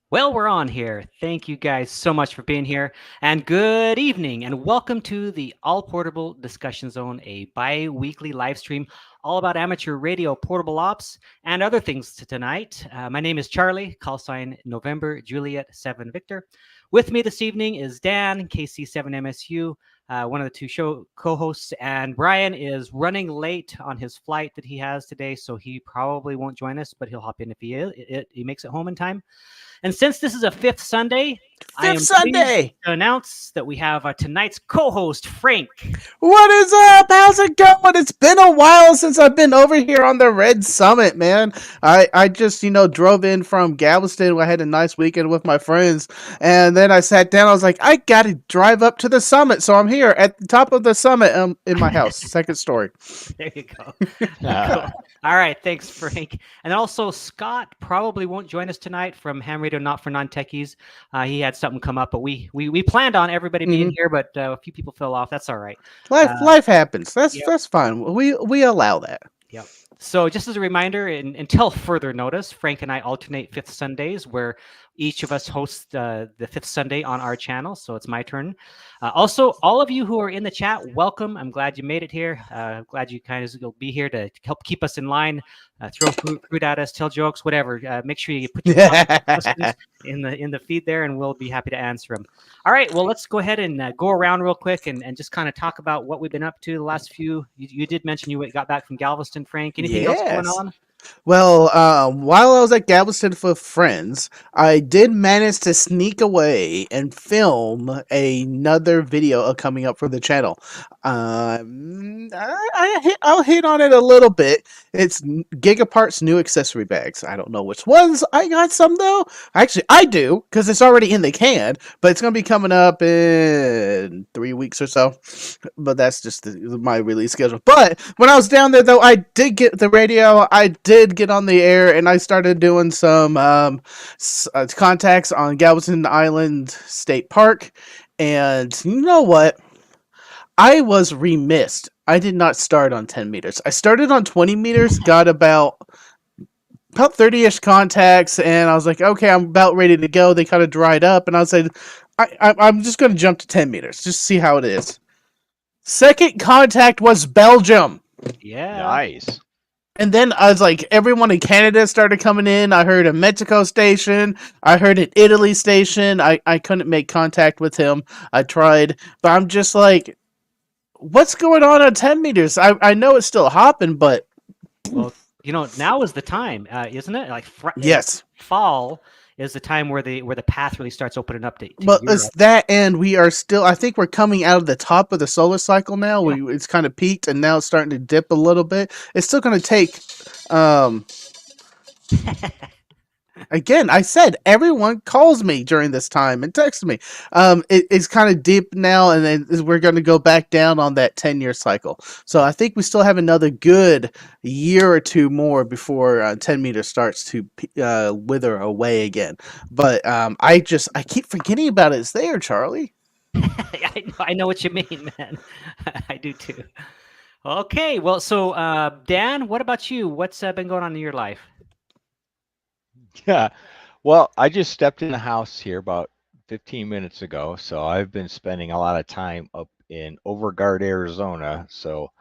Well, we're on here. Thank you guys so much for being here. And good evening, and welcome to the All Portable Discussion Zone, a bi weekly live stream all about amateur radio portable ops and other things tonight. My name is Charlie, call sign November Juliet 7 Victor. With me this evening is Dan, KC7MSU, one of the two show co hosts, and Brian is running late on his flight that he has today, so he probably won't join us, but he'll hop in if he makes it home in time. And since this is a fifth Sunday, I Fifth am pleased Sunday. to announce that we have tonight's co-host, Frank. What is up? How's it going? It's been a while since I've been over here on the Red Summit, man. I just, drove in from Galveston. I had a nice weekend with my friends. And then I sat down. I was like, I got to drive up to the summit. So I'm here at the top of the summit in my house, second story. There you go. Cool. All right, thanks, Frank. And also, Scott probably won't join us tonight from Ham Radio Not for Non-Techies. He had something come up, but we planned on everybody being here, but a few people fell off. That's all right. Life happens. Yep. That's fine. We allow that. Yep. So just as a reminder, until further notice, Frank and I alternate fifth Sundays where each of us hosts the fifth Sunday on our channel. So it's my turn. Also, all of you who are in the chat, welcome. I'm glad you made it here. Glad you kind of will be here to help keep us in line, throw fruit at us, tell jokes, whatever. Make sure you put your questions in the feed there, and we'll be happy to answer them. All right, well, let's go ahead and go around real quick and just kind of talk about what we've been up to the last few. You did mention you got back from Galveston, Frank. Anything else going on? Well, while I was at Galveston for friends, I did manage to sneak away and film another video coming up for the channel. I'll hit on it a little bit. It's Gigapart's new accessory bags. I don't know which ones I got some though. Actually, I do because it's already in the can, but it's gonna be coming up in 3 weeks or so. But that's just my release schedule. But when I was down there though, I did get the radio. I did get on the air, and I started doing some contacts on Galveston Island State Park. And you know what? I was remiss. I did not start on 10 meters. I started on 20 meters, got about 30-ish contacts, and I was like, okay, I'm about ready to go. They kind of dried up, and I said, I'm just going to jump to 10 meters, just see how it is. Second contact was Belgium. Yeah. Nice. And then I was like, everyone in Canada started coming in. I heard a Mexico station. I heard an Italy station. I couldn't make contact with him. I tried, but I'm just like, what's going on 10 meters? I know it's still hopping, but... Well, now is the time, isn't it? Like yes. Fall is the time where the path really starts opening up to but it's that, and we are still, I think we're coming out of the top of the solar cycle now. Yeah. It's kind of peaked, and now it's starting to dip a little bit. It's still going to take again, I said everyone calls me during this time and texts me. It's kind of deep now, and then we're going to go back down on that 10-year cycle. So I think we still have another good year or two more before 10 meters starts to wither away again. But I keep forgetting about it. It's there, Charlie. I know what you mean, man. I do too. Okay, well, so Dan, what about you? What's been going on in your life? Yeah, well, I just stepped in the house here about 15 minutes ago, so I've been spending a lot of time up in Overgard, Arizona, so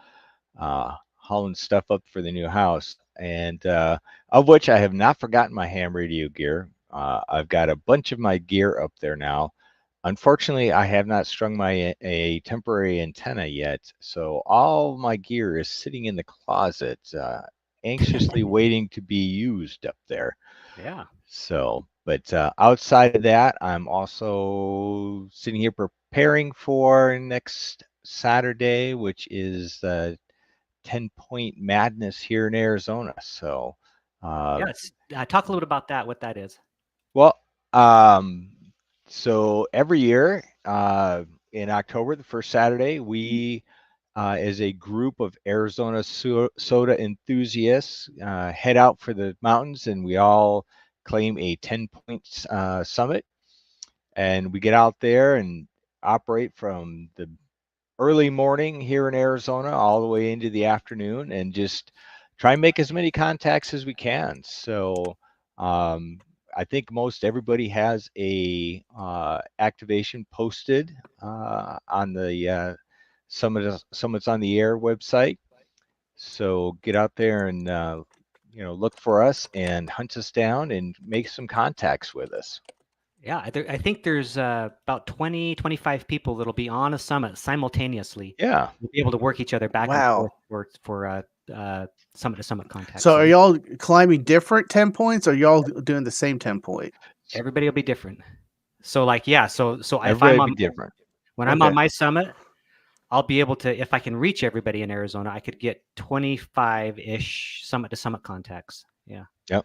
hauling stuff up for the new house, and of which I have not forgotten my ham radio gear. I've got a bunch of my gear up there now. Unfortunately, I have not strung a temporary antenna yet, so all my gear is sitting in the closet, anxiously waiting to be used up there. Yeah. So, but outside of that, I'm also sitting here preparing for next Saturday, which is 10-point madness here in Arizona. So, talk a little bit about that. What that is. Well, so every year in October, the first Saturday, we as a group of Arizona soda enthusiasts head out for the mountains, and we all claim a 10-point summit. And we get out there and operate from the early morning here in Arizona all the way into the afternoon, and just try and make as many contacts as we can. So I think most everybody has a activation posted on the Summits on the Air website. So get out there and look for us and hunt us down and make some contacts with us. Yeah, I think there's about 20, 25 people that'll be on a summit simultaneously. Yeah. We'll be able to work each other back and forth Wow. for summit to summit contact. So So are y'all climbing different 10 points or y'all doing the same 10 point? everybody will be different. So like yeah, so if Everybody I'm will on be different. when I'm Okay. on my summit, I'll be able to, if I can reach everybody in Arizona, I could get 25-ish summit to summit contacts. Yeah. Yep.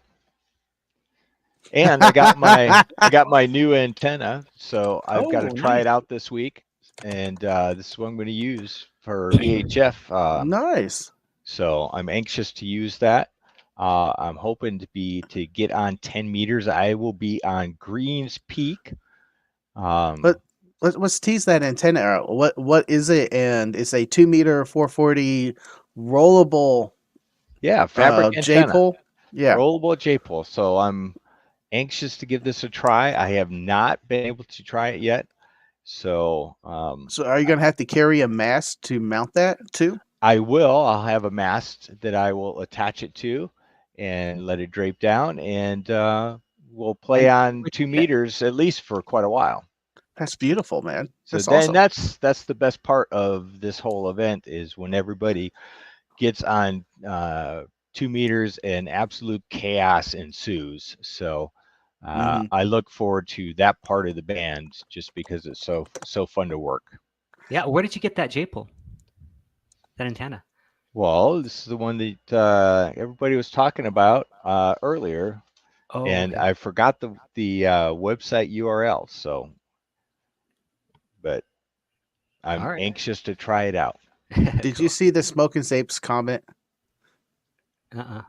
And I got my new antenna, so I've got to Oh, try nice. it out this week, and this is what I'm going to use for VHF. Nice. So I'm anxious to use that. I'm hoping to get on 10 meters. I will be on Greens Peak. But let's tease that antenna out. What is it? And it's a 2 meter 440 rollable Yeah, fabric J antenna, pole. Yeah. rollable J pole. So I'm anxious to give this a try. I have not been able to try it yet. So So are you gonna have to carry a mast to mount that too? I will. I'll have a mast that I will attach it to and let it drape down, and we'll play And on where'd you two get meters at least for quite a while. That's beautiful, man. So That's then awesome. that's the best part of this whole event is when everybody gets on 2 meters and absolute chaos ensues. So Hmm. I look forward to that part of the band just because it's so fun to work. yeah, where did you get that J pole? That antenna? Well, this is the one that everybody was talking about earlier, Oh, and okay. I forgot the website URL. So, but All I'm right. anxious to try it out. Did you Cool. see the Smoking Apes comment?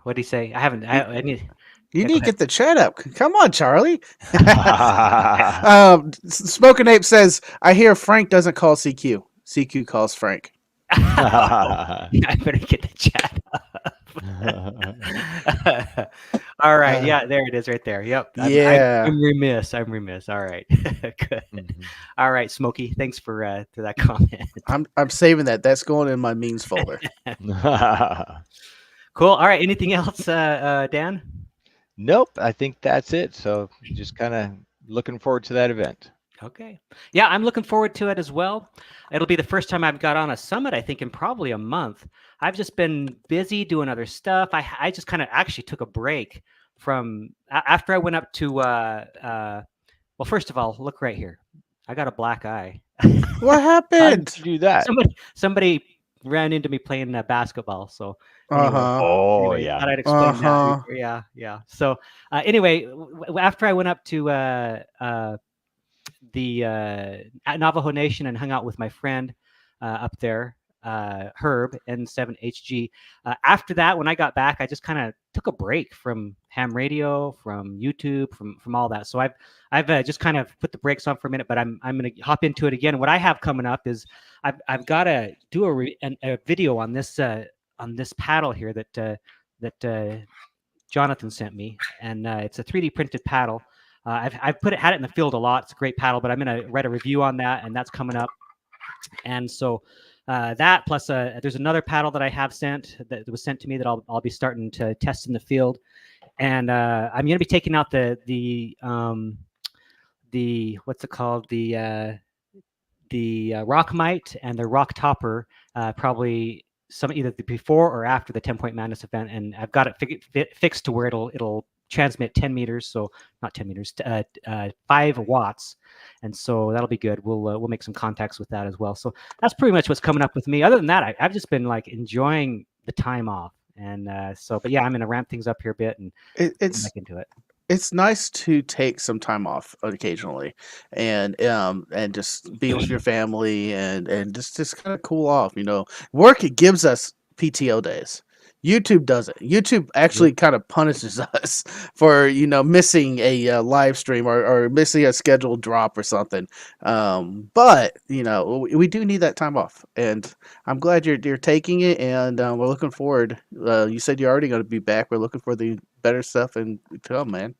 What did he say? I haven't. You, I need. you Yeah, need go to ahead. get the chat up. Come on, Charlie. Smoking Ape says, "I hear Frank doesn't call CQ. CQ calls Frank." I better get the chat up. All right. Uh, Yeah, there it is, right there. Yep. yeah, I'm remiss. I'm remiss. All right. Good. All right, Smokey. Thanks for that comment. I'm saving that. That's going in my memes folder. Cool. All right. Anything else, Dan? Nope, I think that's it. So just kind of looking forward to that event. Okay. Yeah, I'm looking forward to it as well. It'll be the first time I've got on a summit, I think, in probably a month. I've just been busy doing other stuff. I just kind of actually took a break from after I went up to well, first of all, look right here. I got a black eye. What How did happened? you do that? Somebody ran into me playing basketball. So Uh anyway, huh. Oh anyway, yeah. thought I'd Uh explain that. huh. Yeah, yeah. So anyway, after I went up to the Navajo Nation and hung out with my friend up there, Herb N7HG. After that, when I got back, I just kind of took a break from ham radio, from YouTube, from all that. So I've just kind of put the brakes on for a minute, but I'm going to hop into it again. What I have coming up is I've got to do a video on this paddle here that Jonathan sent me, and it's a 3D printed paddle. I've had it in the field a lot. It's a great paddle, but I'm going to write a review on that, and that's coming up. And so that plus there's another paddle that I have sent that was sent to me that I'll be starting to test in the field, and I'm going to be taking out the what's it called the Rockmite and the Rock Topper probably some either before or after the 10 Point Madness event, and I've got it fixed to where it'll transmit 10 meters, so not 10 meters, 5 watts, and so that'll be good. We'll make some contacts with that as well. So that's pretty much what's coming up with me. Other than that, I've just been like enjoying the time off, and but yeah, I'm gonna ramp things up here a bit and It, get it's back into it. it's nice to take some time off occasionally and just be with your family and just kind of cool off, work, it gives us PTO days. YouTube doesn't. YouTube Yeah. actually kind of punishes us for missing a live stream or missing a scheduled drop or something. But we do need that time off, and I'm glad you're taking it, and we're looking forward. You said you're already going to be back. We're looking for the better stuff and to come, man.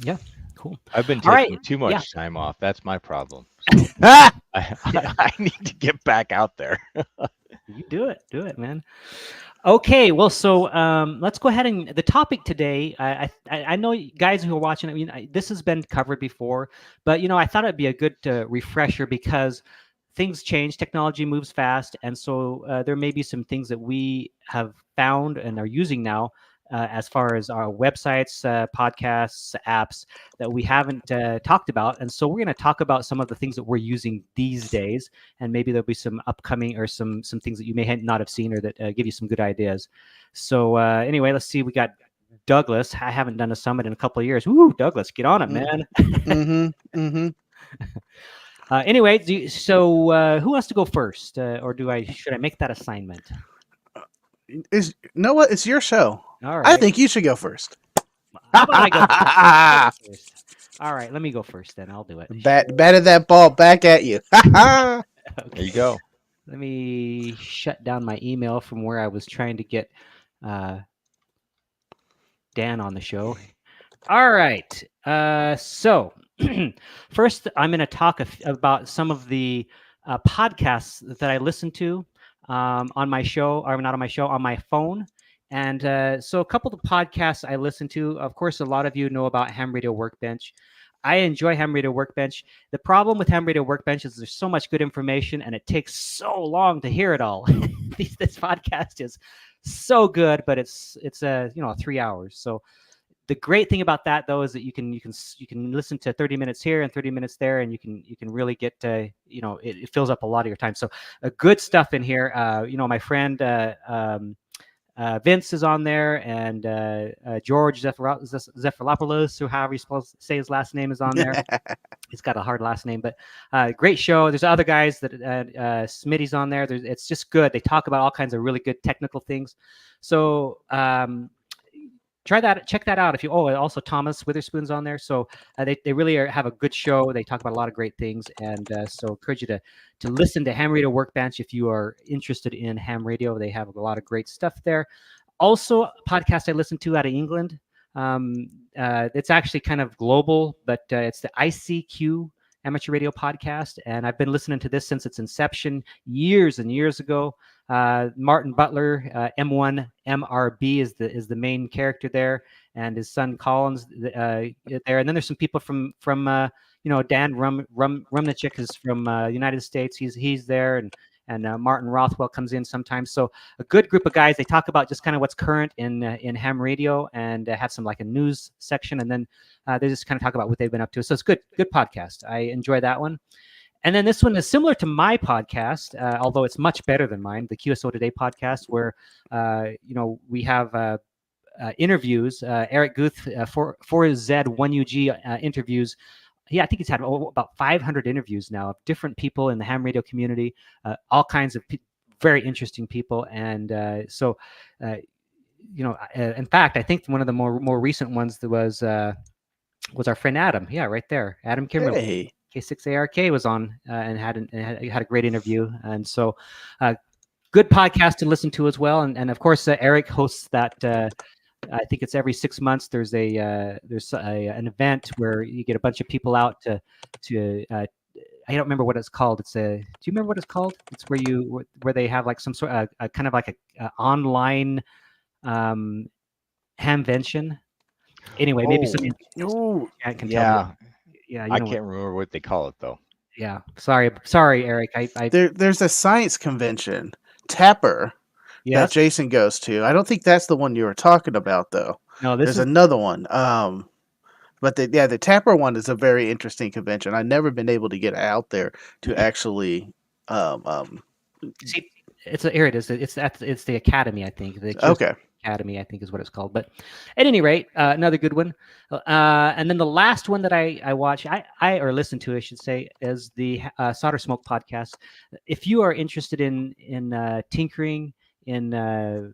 Yeah. Cool. I've been All right. taking too Yeah. much time off. That's my problem. So I, Yeah. I need to get back out there. You do it. Do it, man. Okay, well, so let's go ahead and the topic today. I know you guys who are watching. I mean, this has been covered before, but I thought it'd be a good refresher because things change, technology moves fast, and so there may be some things that we have found and are using now, as far as our websites, podcasts, apps that we haven't talked about, and so we're going to talk about some of the things that we're using these days, and maybe there'll be some upcoming or some things that you may not have seen or that give you some good ideas. So anyway, let's see. We got Douglas. I haven't done a summit in a couple of years. Woo, Douglas, get on it, man. mm-hmm. Mm-hmm. Anyway, who wants to go first, or should I make that assignment? What? It's your show. All I right. think you should go first. How about I go first? I'll go first. All right, let me go first then. I'll do it. Batted that ball back at you. There you go. Let me shut down my email from where I was trying to get Dan on the show. All right. So first, I'm going to talk about some of the podcasts that I listen to on my show, or not on my show, on my phone. And so a couple of the podcasts I listen to, of course, a lot of you know about Ham Radio Workbench. I enjoy Ham Radio Workbench. The problem with Ham Radio Workbench is there's so much good information and it takes so long to hear it all. This podcast is so good, but it's 3 hours. So the great thing about that though is that you can listen to 30 minutes here and 30 minutes there, and you can really get it fills up a lot of your time. So good stuff in here. My friend Vince is on there, and George Zephyropoulos, or however you're supposed to say his last name, is on there. He's got a hard last name, but great show. There's other guys that Smitty's on there. It's just good. They talk about all kinds of really good technical things. So try that. Check that out. If you also Thomas Witherspoon's on there. So they really have a good show. They talk about a lot of great things, and so encourage you to listen to Ham Radio Workbench if you are interested in ham radio. They have a lot of great stuff there. Also, a podcast I listen to out of England. It's actually kind of global, but it's the ICQ Amateur Radio Podcast, and I've been listening to this since its inception years and years ago. Martin Butler, M1 MRB is the main character there, and his son Collins there. And then there's some people from Dan Rumnichik is from United States. He's there, and Martin Rothwell comes in sometimes. So a good group of guys. They talk about just kind of what's current in ham radio, and have some like a news section, and then they just kind of talk about what they've been up to. So it's good podcast. I enjoy that one. And then this one is similar to my podcast, although it's much better than mine, the QSO Today podcast, where we have interviews. Eric Guth, 4Z1UG interviews. I think he's had about 500 interviews now of different people in the ham radio community, all kinds of very interesting people. And in fact, I think one of the more recent ones was our friend Adam. Yeah, right there, Adam Kimberly. Hey. K6ARK was on and had a great interview. And so good podcast to listen to as well. And of course, Eric hosts that. I think it's every 6 months. There's an event where you get a bunch of people out to I don't remember what it's called. Do you remember what it's called? It's where they have like some sort of kind of like a online hamvention. Anyway, maybe something I can tell you. Yeah, I can't remember what they call it though. Yeah, sorry, Eric. There's a science convention, Tapper, that Jason goes to. I don't think that's the one you were talking about though. No, there's another one. But the Tapper one is a very interesting convention. I've never been able to get out there to actually see. Here it is. It's the Academy, I think. Okay. Academy, I think is what it's called. But at any rate, another good one. And then the last one that I watch, or listen to, I should say, is the Solder Smoke podcast. If you are interested in tinkering, in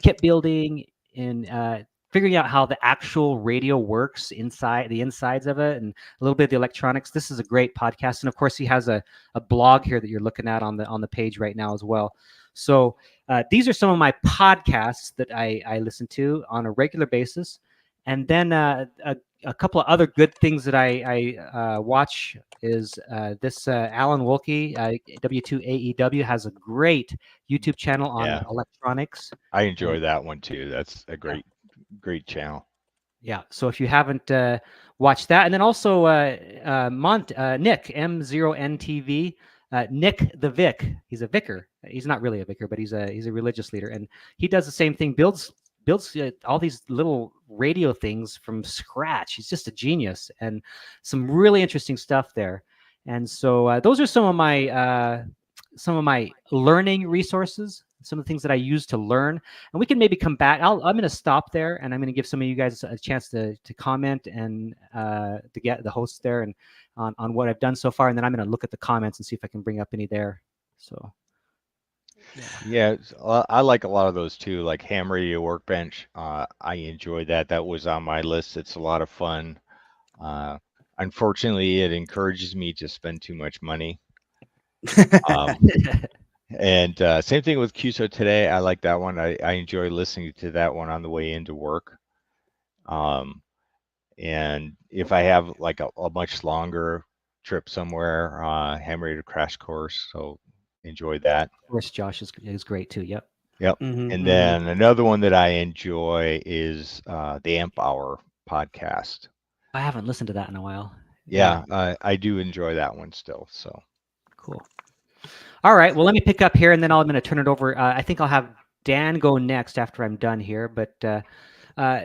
kit building, in figuring out how the actual radio works inside the insides of it, and a little bit of the electronics, this is a great podcast. And of course, he has a blog here that you're looking at on the page right now as well. So these are some of my podcasts that I listen to on a regular basis. And then a couple of other good things that I watch is this Alan Wolke, W2AEW, has a great YouTube channel on Yeah, electronics. I And enjoy that one too. That's a yeah, great channel. yeah. So if you haven't watched that, and then also Nick M0NTV, Nick the Vic. He's a vicar. He's not really a vicar, but he's a religious leader, and he does the same thing. Builds all these little radio things from scratch. He's just a genius, and some really interesting stuff there. And so those are some of my learning resources, some of the things that I use to learn. And we can maybe come back. I'm going to stop there, and I'm going to give some of you guys a chance to comment and to get the hosts there and on what I've done so far. And then I'm going to look at the comments and see if I can bring up any there. So, yeah. Yeah, I like a lot of those too, like Ham Radio Workbench. I enjoy that. That was on my list. It's a lot of fun. Uh, Unfortunately, it encourages me to spend too much money. Um, and same thing with QSO today. I like that one. I enjoy listening to that one on the way into work. Um, and if I have like a much longer trip somewhere, Ham Radio Crash Course. So enjoy that. Of course, Josh is great too. Yep. Yep. And then another one that I enjoy is the Amp Hour podcast. I haven't listened to that in a while. Yeah, I do enjoy that one still. So Cool. All right. Well, let me pick up here, and then I'm going to turn it over. I think I'll have Dan go next after I'm done here. But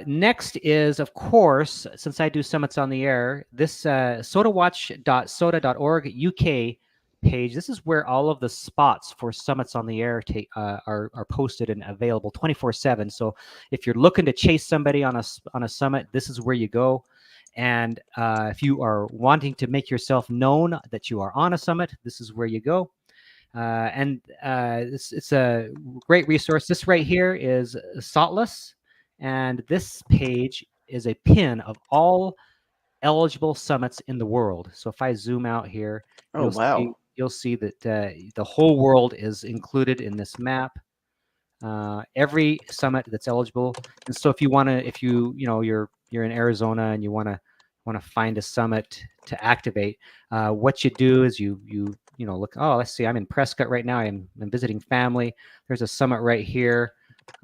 next is, of course, since I do summits on the air, this sodawatch.soda.org UK page. This is where all of the spots for summits on the air are posted and available 24/7. So if you're looking to chase somebody on a summit, this is where you go. And if you are wanting to make yourself known that you are on a summit, this is where you go. And it's a great resource. This right here is Saltless, and this page is a pin of all eligible summits in the world. So if I zoom out here, Oh, wow. You'll see that the whole world is included in this map. Every summit that's eligible. And so if you want to, if you're in Arizona and you want to find a summit to activate, what you do is you look. Oh, let's see. I'm in Prescott right now. I'm visiting family. There's a summit right here.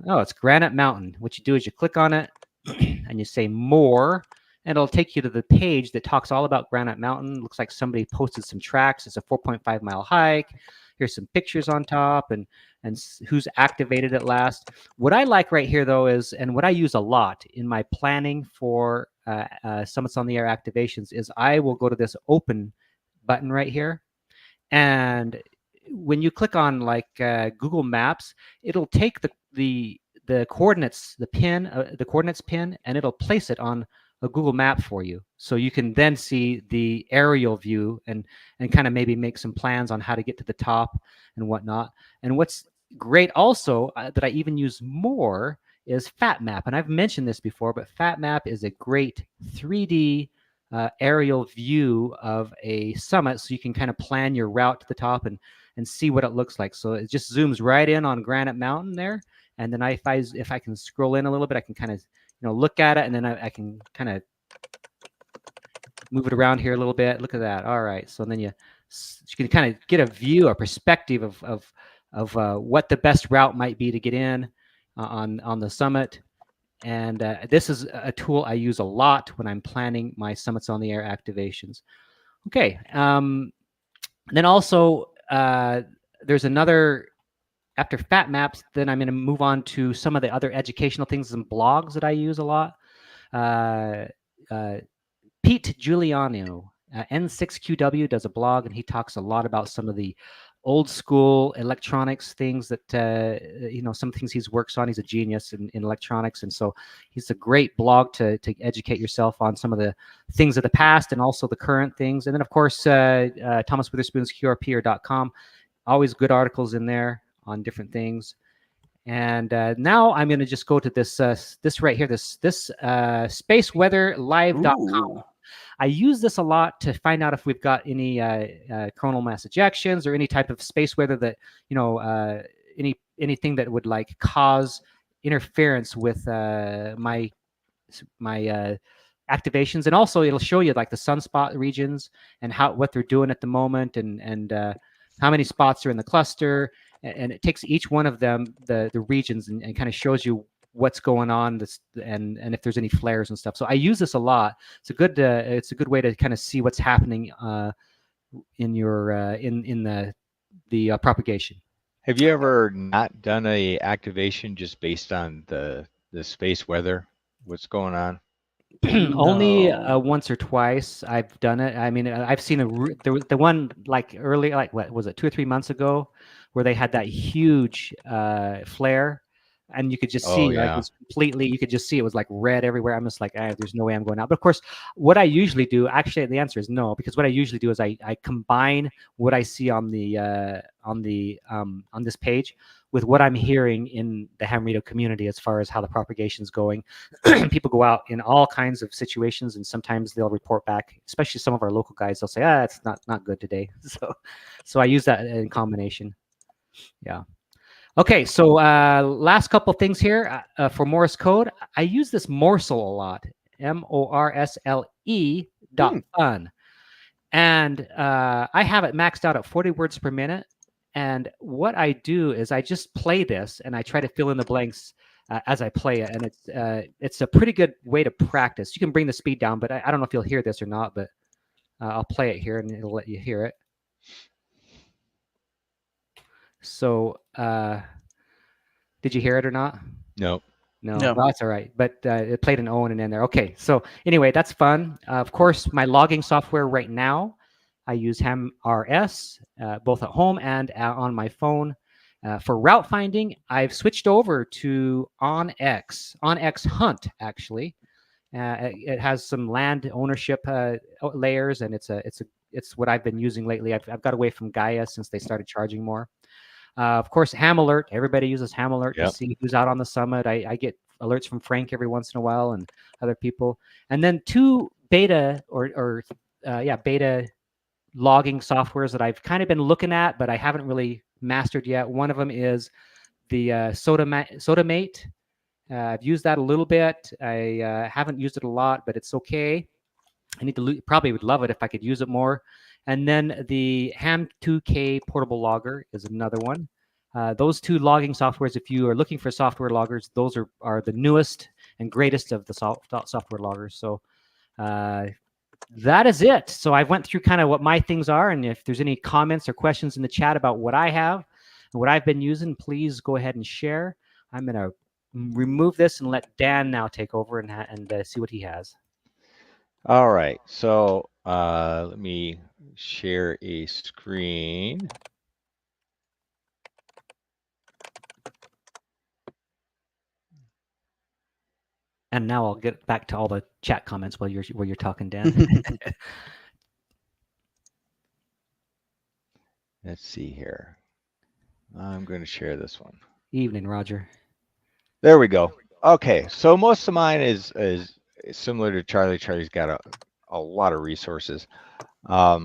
Oh, it's Granite Mountain. What you do is you click on it and you say more, and it'll take you to the page that talks all about Granite Mountain. Looks like somebody posted some tracks. It's a 4.5-mile hike. Here's some pictures on top and who's activated at last. What I like right here, though, is, and what I use a lot in my planning for Summits on the Air activations, is I will go to this open button right here. And when you click on like Google Maps, it'll take the coordinates, the coordinates pin, and it'll place it on a Google map for you. So you can then see the aerial view and kind of maybe make some plans on how to get to the top and whatnot. And what's great also that I even use more is FatMap. And I've mentioned this before, but FatMap is a great 3D aerial view of a summit, so you can kind of plan your route to the top and see what it looks like. So it just zooms right in on Granite Mountain there. And then if I can scroll in a little bit, I can kind of look at it, and then I can kind of move it around here a little bit. Look at that. All right. So then you can kind of get a view, a perspective of what the best route might be to get in on the summit. And this is a tool I use a lot when I'm planning my Summits on the Air activations. Okay. Then also there's another. After Fat Maps, then I'm going to move on to some of the other educational things and blogs that I use a lot. Pete Giuliano, N6QW, does a blog, and he talks a lot about some of the old school electronics things that, some things he's works on. He's a genius in electronics. And so he's a great blog to educate yourself on some of the things of the past and also the current things. And then, of course, Thomas Witherspoon's QRPR.com, always good articles in there on different things. And now I'm going to just go to this right here, this spaceweatherlive.com. I use this a lot to find out if we've got any coronal mass ejections or any type of space weather that, anything that would like cause interference with my activations, and also it'll show you like the sunspot regions and what they're doing at the moment, and how many spots are in the cluster, and it takes each one of them, the regions, and kind of shows you what's going on, and if there's any flares and stuff. So I use this a lot. It's a good way to kind of see what's happening in your in the propagation. Have you ever not done a activation just based on the space weather? What's going on? Only No. once or twice I've done it. I mean, I've seen there was the one like early, like what was it, 2 or 3 months ago, where they had that huge flare, and you could just Oh see like it yeah. was completely. You could just see it was like red everywhere. I'm just like, there's no way I'm going out. But of course, what I usually do, actually, the answer is no, because what I usually do is I combine what I see on this page with what I'm hearing in the ham radio community as far as how the propagation is going. People go out in all kinds of situations, and sometimes they'll report back, especially some of our local guys. They'll say, it's not good today. So I use that in combination. Yeah. Okay, so last couple things here for Morse code. I use this morsel a lot, Hmm. MORSLE.fun, and I have it maxed out at 40 words per minute. And what I do is I just play this, and I try to fill in the blanks as I play it, and it's a pretty good way to practice. You can bring the speed down, but I don't know if you'll hear this or not, but I'll play it here, and it'll let you hear it. So, did you hear it or not? No. No, No. well, that's all right. But it played an O and an N there. Okay, so anyway, that's fun. Of course, my logging software right now, I use HamRS both at home and on my phone. For route finding, I've switched over to OnX Hunt, actually. It has some land ownership layers, and it's what I've been using lately. I've got away from Gaia since they started charging more. Of course, Ham Alert. Everybody uses Ham Alert to Yep. see who's out on the summit. I get alerts from Frank every once in a while and other people. And then two beta beta logging softwares that I've kind of been looking at, but I haven't really mastered yet. One of them is the Sodamate. I've used that a little bit. I haven't used it a lot, but it's okay. I need to probably would love it if I could use it more. And then the Ham2K portable logger is another one. Those two logging softwares, if you are looking for software loggers, those are the newest and greatest of the software loggers. So that is it. So I went through kind of what my things are, and if there's any comments or questions in the chat about what I have and what I've been using, please go ahead and share. I'm going to remove this and let Dan now take over and see what he has. All right. So let me share a screen. And now I'll get back to all the chat comments while you're talking, Dan. Let's see here. I'm going to share this one. Evening, Roger. There we go. Okay, so most of mine is similar to Charlie. Charlie's got a lot of resources. I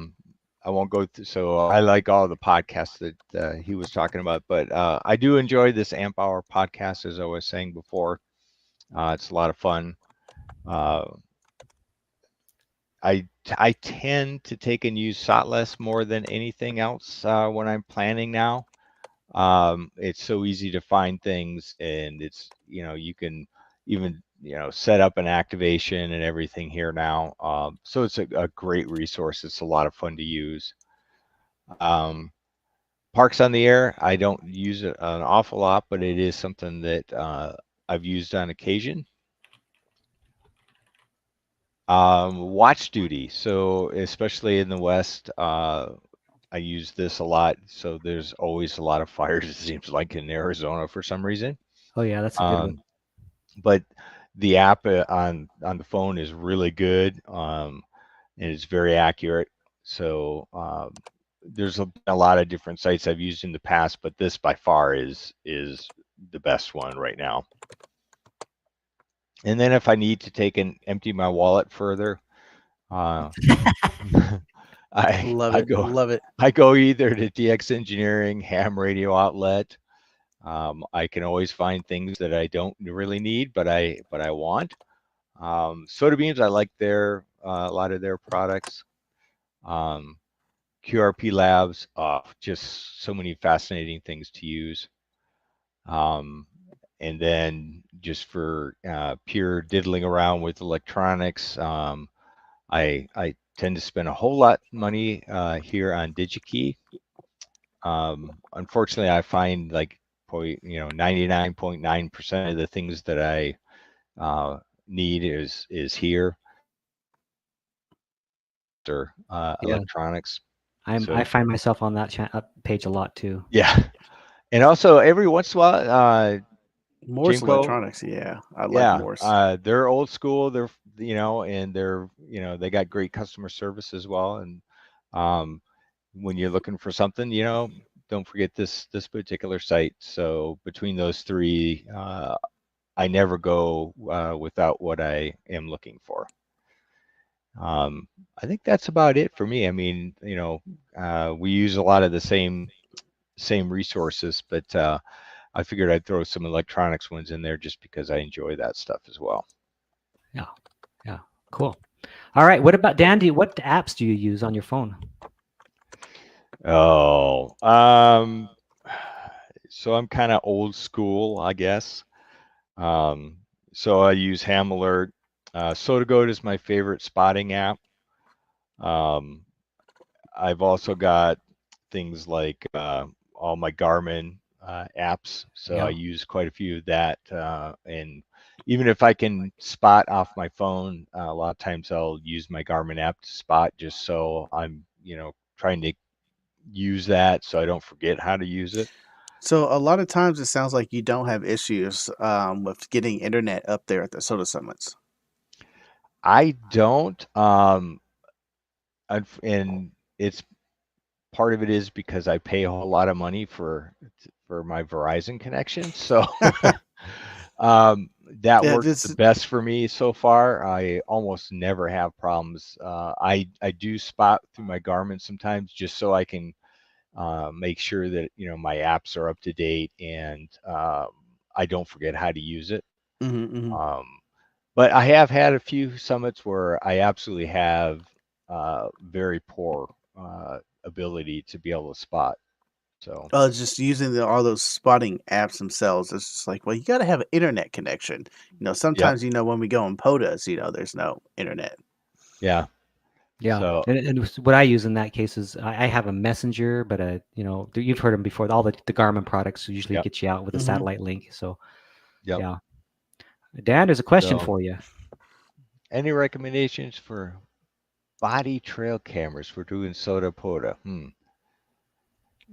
won't go through. So I like all the podcasts that he was talking about, but I do enjoy this Amp Hour podcast, as I was saying before. It's a lot of fun. I tend to take and use Sotless more than anything else when I'm planning now. It's so easy to find things, and it's, you can even, set up an activation and everything here now. So it's a great resource. It's a lot of fun to use. Parks on the Air, I don't use it an awful lot, but it is something that I've used on occasion. Watch duty. So especially in the West, I use this a lot. So there's always a lot of fires, it seems like, in Arizona for some reason. Oh yeah, that's a good one. But the app on the phone is really good, and it's very accurate. So there's a lot of different sites I've used in the past, but this by far is the best one right now. And then if I need to take and empty my wallet further, I Love it. I go either to DX Engineering, Ham Radio Outlet. I can always find things that I don't really need, but I want. Soda Beans, I like their a lot of their products. Um, QRP Labs, just so many fascinating things to use. Um, and then just for pure diddling around with electronics, I tend to spend a whole lot of money here on DigiKey. Unfortunately, I find like 99.9% of the things that I need is here or Yeah, electronics. I So find myself on that page a lot too. yeah, and also every once in a while, Morse Jameco, Electronics, yeah, I like yeah, Morse. they're old school. They're and they're they got great customer service as well. And um, when you're looking for something, don't forget this particular site. So between those three, I never go without what I am looking for. Um, I think that's about it for me. I mean, we use a lot of the same resources, but I figured I'd throw some electronics ones in there just because I enjoy that stuff as well. Yeah, yeah, cool. All right, what about Dan? What apps do you use on your phone? Oh, so I'm kind of old school, I guess. Um, so I use Ham Alert. SodaGoat is my favorite spotting app. Um, I've also got things like all my Garmin apps, so I Yeah, use quite a few of that. And even if I can spot off my phone, a lot of times I'll use my Garmin app to spot, just so I'm, trying to use that so I don't forget how to use it. So a lot of times it sounds like you don't have issues with getting internet up there at the soda summits. I don't, and it's part of it is because I pay a whole lot of money for my Verizon connection, so um, that Yeah, works the this. best for me so far. I almost never have problems. I do spot through my Garmin sometimes just so I can make sure that my apps are up to date and I don't forget how to use it. Hmm, hmm. Um, but I have had a few summits where I absolutely have very poor ability to be able to spot. So Just using all those spotting apps themselves. It's just like, well, you got to have an internet connection. yep, Sometimes, when we go in POTUS, there's no internet. yeah. yeah. So And what I use in that case is I have a messenger, but you've heard them before. All the Garmin products usually yep, get you out with a Hmm. satellite link. So yep. yeah, Dan, there's a question So for you. any recommendations for body trail cameras for doing soda pota?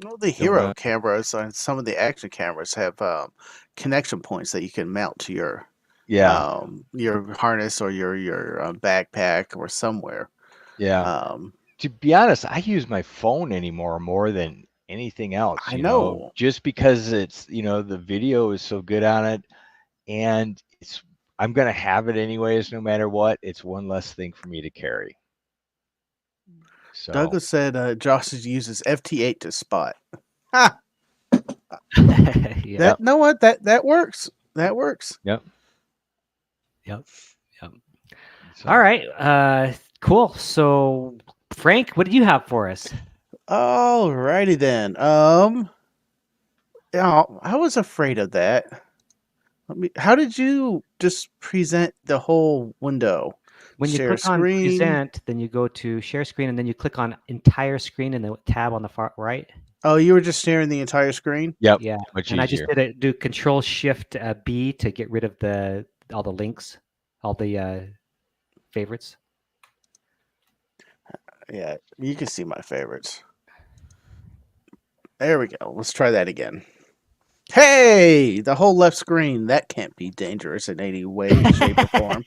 Well, the Don't hero know. cameras and some of the action cameras have connection points that you can mount to Yeah, your harness or your backpack or somewhere. yeah. Um, To be honest, I use my phone anymore more than anything else, I know. just because it's, the video is so good on it and I'm going to have it anyways, no matter what. It's one less thing for me to carry. So, Douglas said Josh uses FT8 to spot. Ha! Yeah. yep, That know what that works. That works. yep. Yep. Yep. All So, right. Cool. So, Frank, what do you have for us? Alrighty then. Yeah, I was afraid of that. How did you just present the whole window? When you Share click on screen. present, then you go to share screen, and then you click on entire screen in the tab on the far right. Oh, you were just sharing the entire screen? yep, Yeah. much And I just easier. do Control Shift B to get rid of all the links, all the favorites. Yeah, you can see my favorites. There we go. Let's try that again. Hey, the whole left screen. That can't be dangerous in any way, shape, or form.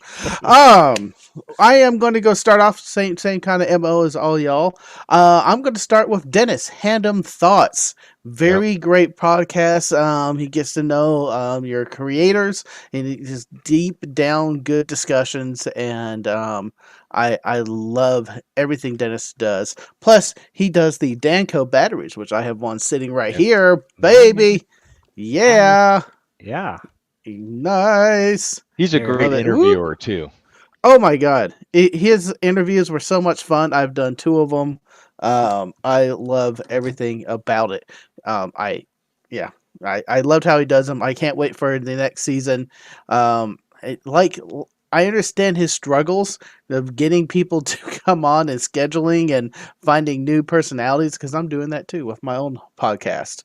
I am going to go start off same kind of mo as all y'all. I'm going to start with Dennis. Handum thoughts. Yep. Very great podcast. He gets to know your creators and just deep down good discussions. And I love everything Dennis does. Plus, he does the Danco batteries, which I have one sitting right Yep. here, Nice. baby. Yeah, Yeah. nice. He's a There. great Love it. Woo. interviewer too. Oh my god, his interviews were so much fun. I've done two of them. I love everything about it. I yeah, I loved how he does them. I can't wait for the next season. Like I understand his struggles of getting people to come on and scheduling and finding new personalities because I'm doing that too with my own podcast.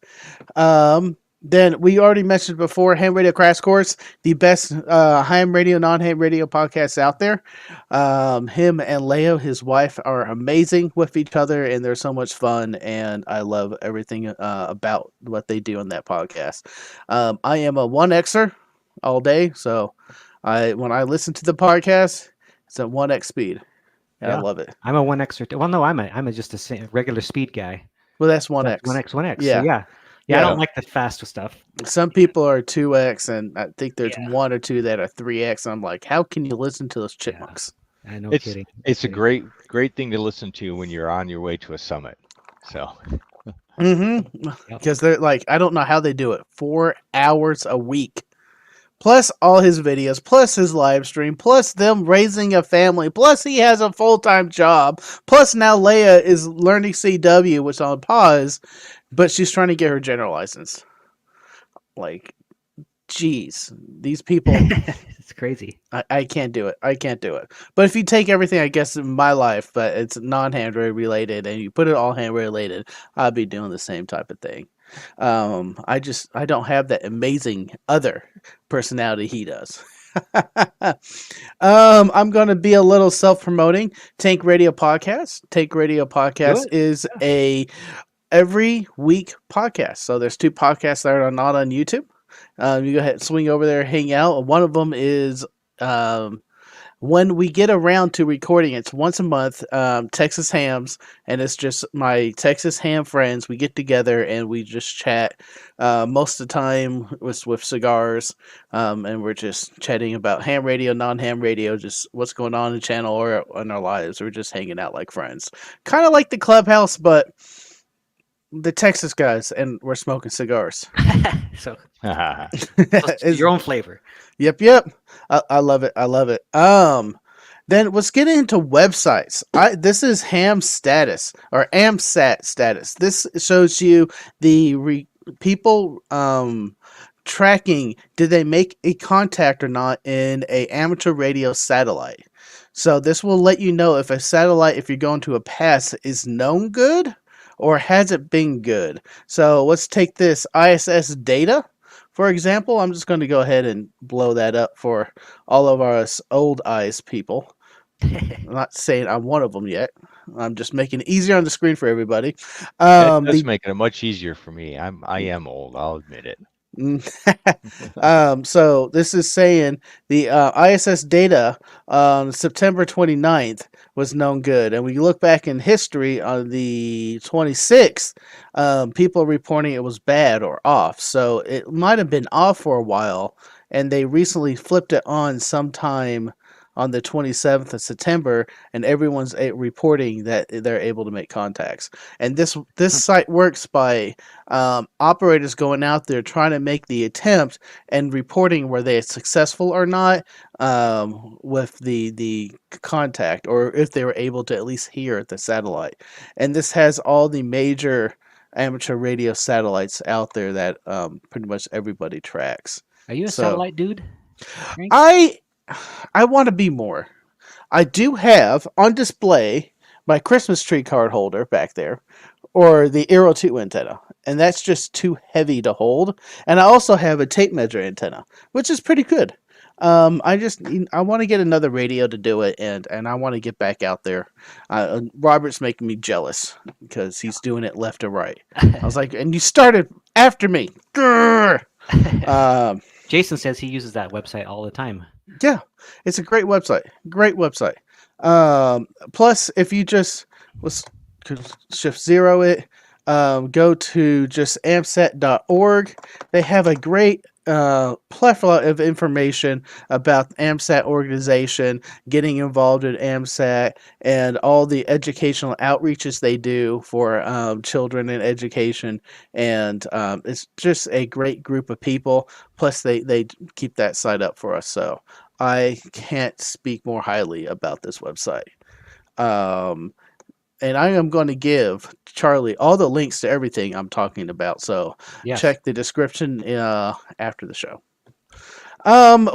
Then we already mentioned before Ham Radio Crash Course, the best ham radio, non-ham radio podcasts out there. Him and Leo, his wife, are amazing with each other, and they're so much fun. And I love everything about what they do on that podcast. I am a one Xer all day, so when I listen to the podcast, it's at 1x speed, and I Yeah. love it. I'm a 1X or well, no, I'm a just a regular speed guy. Well, that's That's 1x. 1X, 1X. So Yeah, yeah. Yeah, I yeah. don't like the fast stuff. Some people are 2x, and I think there's Yeah. one or two that are 3x. I'm like, how can you listen to those Yeah. chipmunks? No It's kidding. it's a Kidding. great thing to listen to when you're on your way to a summit. So Mm-hmm. Yep. Because they're like, I don't know how they do it. 4 hours a week, plus all his videos, plus his live stream, plus them raising a family, plus he has a full-time job, plus now Leia is learning CW, which is on pause, but she's trying to get her general license. Like, geez, these people. It's crazy. I can't do it. I can't do it. But if you take everything, I guess, in my life, but it's non-Android related, and you put it all Android related, I'd be doing the same type of thing. I don't have that amazing other personality he does. I'm gonna be a little self-promoting. Tank Radio Podcast. Tank Radio Do Podcast it. is a every week podcast. So there's two podcasts that are not on YouTube. You go ahead, swing over there, hang out. One of them is um, when we get around to recording. It's once a month, Texas Hams, and it's just my Texas Ham friends. We get together and we just chat. Most of the time with cigars, and we're just chatting about ham radio, non-ham radio, just what's going on in the channel or in our lives. We're just hanging out like friends, kind of like the clubhouse, but the Texas guys, and we're smoking cigars. So It's- your own flavor. Yep. I love it. I love it. Then let's get into websites. This is Ham status or AMSAT status. This shows you the people tracking. Did they make a contact or not in a amateur radio satellite? So this will let you know if a satellite, if you're going to a pass, is known good or has it been good. So let's take this ISS data. For example, I'm just going to go ahead and blow that up for all of us old eyes people. I'm not saying I'm one of them yet. I'm just making it easier on the screen for everybody. that does The make it much easier for me. I am old, I'll admit it. so this is saying the ISS data on September 29th was known good. And we look back in history on the 26th, people reporting it was bad or off. So it might have been off for a while, and they recently flipped it on sometime on the 27th of September, and everyone's reporting that they're able to make contacts. And this site works by operators going out there trying to make the attempt and reporting were they successful or not with the contact, or if they were able to at least hear the satellite. And this has all the major amateur radio satellites out there that pretty much everybody tracks. Are you a So satellite dude, Frank? I want to be more. I do have on display my Christmas tree card holder back there, or the Aero 2 antenna, and that's just too heavy to hold. And I also have a tape measure antenna, which is pretty good. I want to get another radio to do it, and I want to get back out there. Robert's making me jealous because he's doing it left or right. I was like, and you started after me. Grr! Jason says he uses that website all the time. Yeah, it's a great website. Great website. Plus, if you just shift zero it, go to just amsat.org. They have a great plethora of information about the AMSAT organization, getting involved in AMSAT, and all the educational outreaches they do for children in education. And it's just a great group of people. Plus, they keep that site up for us. So I can't speak more highly about this website. Um, and I am going to give Charlie all the links to everything I'm talking about. So Yes. check the description after the show.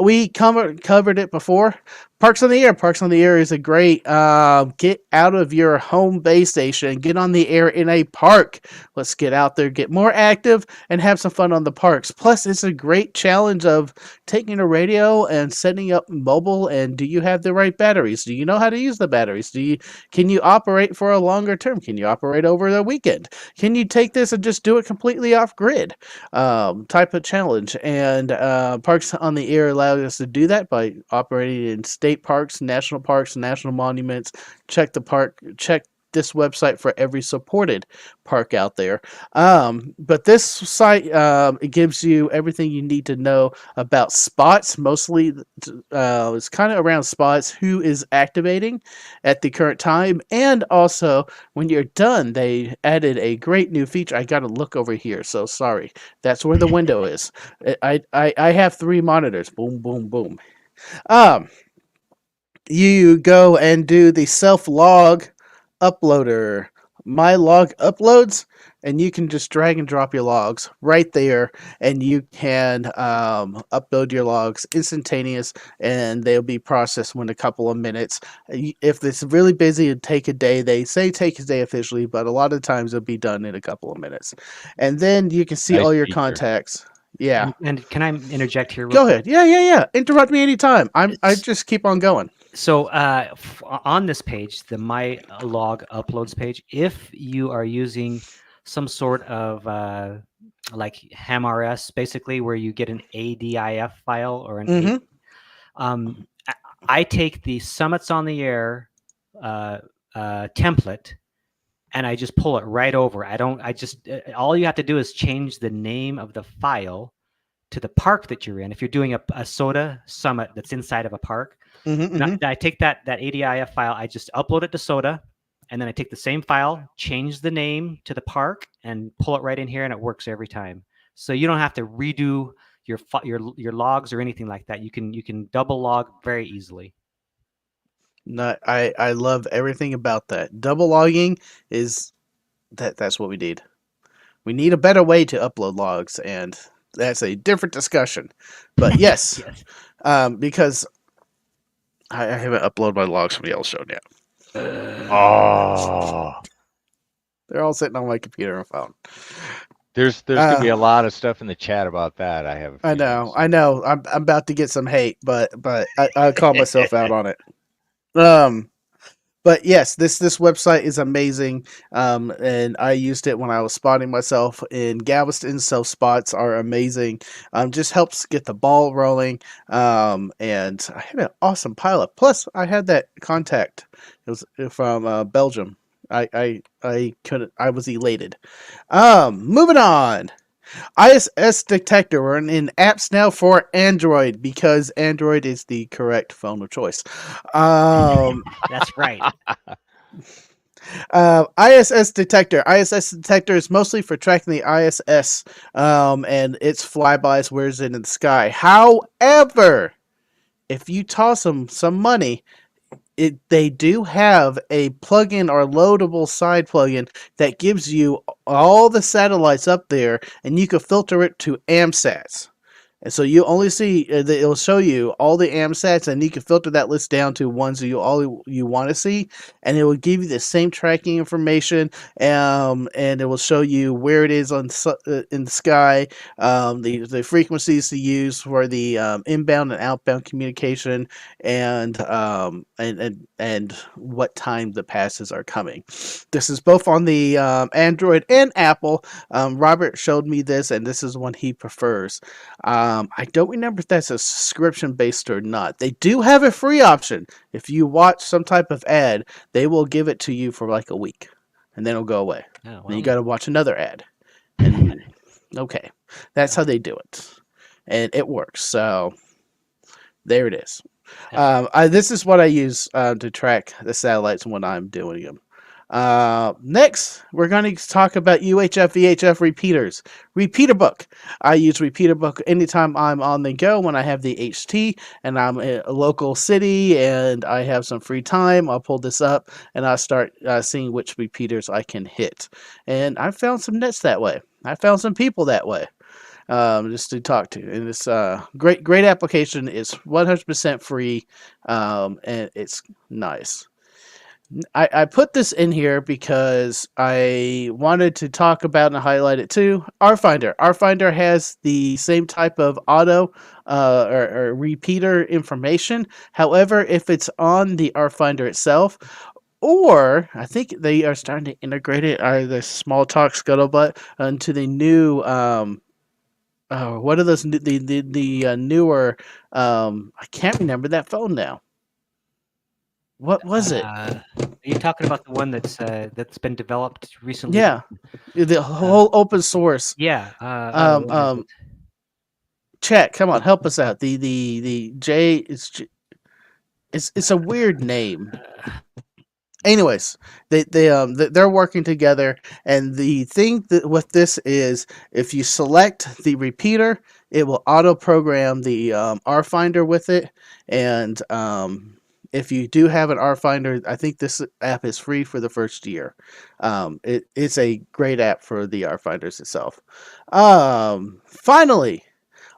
We covered it before. Parks on the Air. Parks on the Air is a great get out of your home base station, get on the air in a park. Let's get out there, get more active, and have some fun on the parks. Plus, it's a great challenge of taking a radio and setting up mobile. And do you have the right batteries? Do you know how to use the batteries? Can you operate for a longer term? Can you operate over the weekend? Can you take this and just do it completely off grid? Type of challenge. And Parks on the Air allows us to do that by operating in state parks, national monuments. Check this website for every supported park out there. But this site it gives you everything you need to know about spots. Mostly, it's kind of around spots, who is activating at the current time, and also when you're done, they added a great new feature. I got to look over here, so sorry. That's where the window is. I have three monitors. Boom, boom, boom. Um, you go and do the self log uploader, my log uploads, and you can just drag and drop your logs right there, and you can upload your logs instantaneous, and they'll be processed in a couple of minutes. If it's really busy, it'd take a day. They say take a day officially, but a lot of times it'll be done in a couple of minutes, and then you can see Nice all your feature. contacts. Yeah, And can I interject here real go quick? ahead. Yeah. Interrupt me anytime. I It's, just keep on going. so on this page, the My Log Uploads page, if you are using some sort of like HamRS, basically where you get an ADIF file or an A, Mm-hmm. um, I I take the Summits on the Air uh, template and I just pull it right over. I don't. I just all you have to do is change the name of the file to the park that you're in. If you're doing a soda summit that's inside of a park, Mm-hmm. and Mm-hmm. I take that ADIF file, I just upload it to soda, and then I take the same file, change the name to the park, and pull it right in here, and it works every time. So you don't have to redo your logs or anything like that. You can double log very easily. No, I love everything about that. Double logging is that's what we need. We need a better way to upload logs, and that's a different discussion. But yes, Yes. because I haven't uploaded my logs from Yellowstone yet. Oh, They're all sitting on my computer and phone. there's gonna be a lot of stuff in the chat about that. I have a I feeling. know, I know. I'm about to get some hate, but I call myself out on it. Um, But yes, this website is amazing, and I used it when I was spotting myself in Galveston. So spots are amazing. Just helps get the ball rolling. And I had an awesome pilot. Plus, I had that contact. It was from Belgium. I couldn't. I was elated. Moving on. ISS detector. We're in apps now for Android because Android is the correct phone of choice. Um, That's right. ISS detector. ISS detector is mostly for tracking the ISS and its flybys, where's it in the sky. However, if you toss them some money, they do have a plugin or loadable side plugin that gives you all the satellites up there, and you can filter it to AMSATs. And so you only see it'll show you all the AMSATs, and you can filter that list down to ones that you want to see, and it will give you the same tracking information, and it will show you where it is in the sky, the frequencies to use for the inbound and outbound communication, and what time the passes are coming. This is both on the Android and Apple. Robert showed me this, and this is one he prefers. I don't remember if that's a subscription based or not. They do have a free option. If you watch some type of ad, they will give it to you for like a week, and then it'll go away. Oh, Then you well. got to watch another ad, and okay, that's how they do it, and it works. So there it is. That's This is what I use to track the satellites when I'm doing them. Next, we're going to talk about UHF VHF repeaters. Repeater book. I use repeater book anytime I'm on the go when I have the HT and I'm in a local city and I have some free time. I'll pull this up and I'll start seeing which repeaters I can hit. And I found some nets that way. I found some people that way. Just to talk to, and it's great application. It's 100% free, and it's nice. I put this in here because I wanted to talk about and highlight it too. RFinder. RFinder has the same type of auto or repeater information. However, if it's on the RFinder itself, or I think they are starting to integrate it, the small talk scuttlebutt, into the new. What are those? The newer. I can't remember that phone now. What was it? Are you talking about the one that's been developed recently? Yeah, the whole open source. Yeah. Um, um, Chat, come on, help us out. The J it's a weird name. Anyways, they're working together, and the thing that with this is if you select the repeater, it will auto program the RFinder with it, and if you do have an RFinder, I think this app is free for the first year. It's a great app for the RFinders itself. Finally,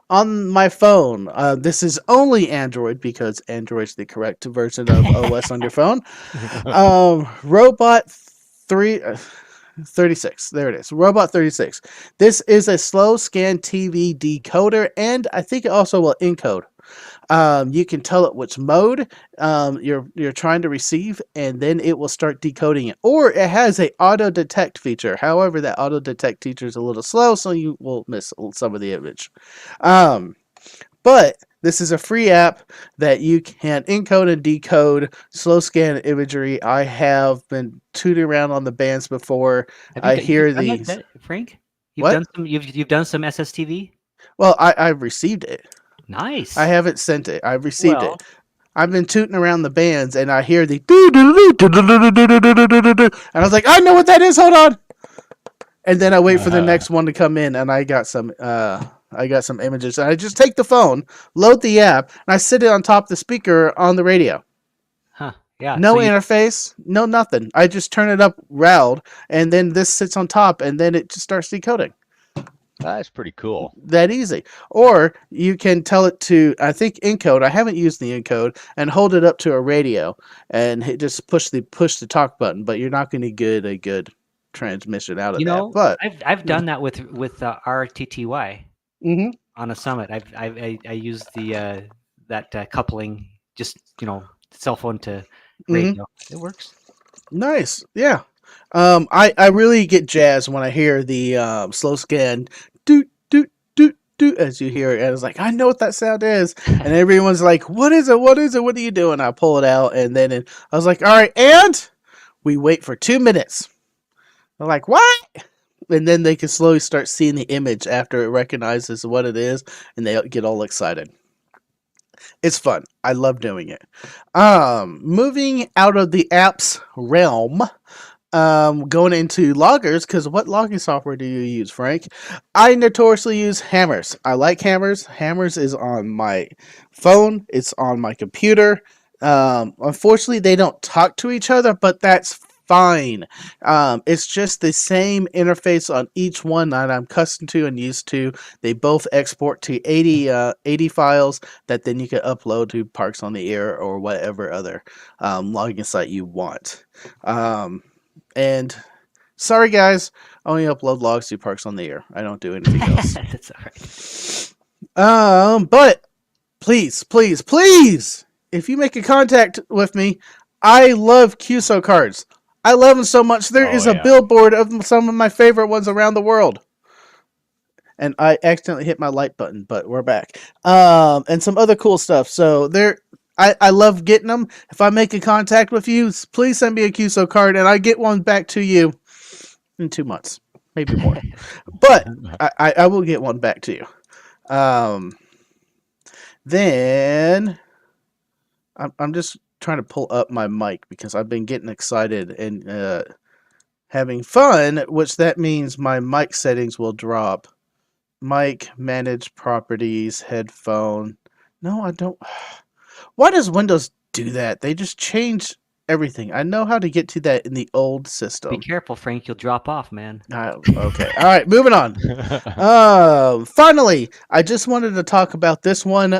on my phone, this is only Android because Android's the correct version of OS on your phone. Robot 36. There it is. Robot 36. This is a slow scan TV decoder, and I think it also will encode. You can tell it which mode you're trying to receive, and then it will start decoding it. Or it has a auto detect feature. However, that auto detect feature is a little slow, so you will miss some of the image. But this is a free app that you can encode and decode slow scan imagery. I have been tooting around on the bands before. I hear done these. that, Frank? What? You've done some SSTV? Well, I've received it. Nice. I haven't sent it. I've received Well, it. I've been tooting around the bands, and I hear the doo doo doo doo doo doo doo doo doo doo, and I was like, I know what that is. Hold on. And then I wait for the next one to come in, and I got some images. And I just take the phone, load the app, and I sit it on top of the speaker on the radio. huh? Yeah. No so you, interface, no nothing. I just turn it up loud, and then this sits on top, and then it just starts decoding. That's pretty cool. That easy. Or you can tell it to, I think, encode. I haven't used the encode, and hold it up to a radio, and just push the talk button. But you're not going to get a good transmission out of you that. know, But I've done that with RTTY hmm on a summit. I used the that coupling, just cell phone to radio. It works. Nice, yeah. I really get jazzed when I hear the slow scan doot doot doot doot as you hear it, and it's like I know what that sound is, and everyone's like, "What is it? What is it? What are you doing?" I pull it out, and then I was like, "All right," and we wait for 2 minutes. They're like, "What?" And then they can slowly start seeing the image after it recognizes what it is, and they get all excited. It's fun. I love doing it. Moving out of the apps realm, going into loggers, because what logging software do you use, Frank? I notoriously use Hammers. I like Hammers. Hammers is on my phone. It's on my computer. Unfortunately, they don't talk to each other, but that's fine. It's just the same interface on each one that I'm accustomed to and used to. They both export to 80 files that then you can upload to Parks on the Air or whatever other logging site you want. And sorry, guys, I only upload logs to Parks on the Air. I don't do anything else. That's all right. But please, please, please, if you make a contact with me, I love QSO cards. I love them so much. There is a billboard of some of my favorite ones around the world. And I accidentally hit my light button, but we're back. And some other cool stuff. So I love getting them. If I make a contact with you, please send me a QSO card, and I get one back to you in 2 months, maybe more. But I will get one back to you. Then I'm just trying to pull up my mic because I've been getting excited and having fun, which that means my mic settings will drop. Mic, manage properties, headphone. No, I don't. Why does Windows do that? They just change everything. I know how to get to that in the old Be system. careful, Frank. You'll drop off, man. Okay. All right, moving on. Finally, I just wanted to talk about this one.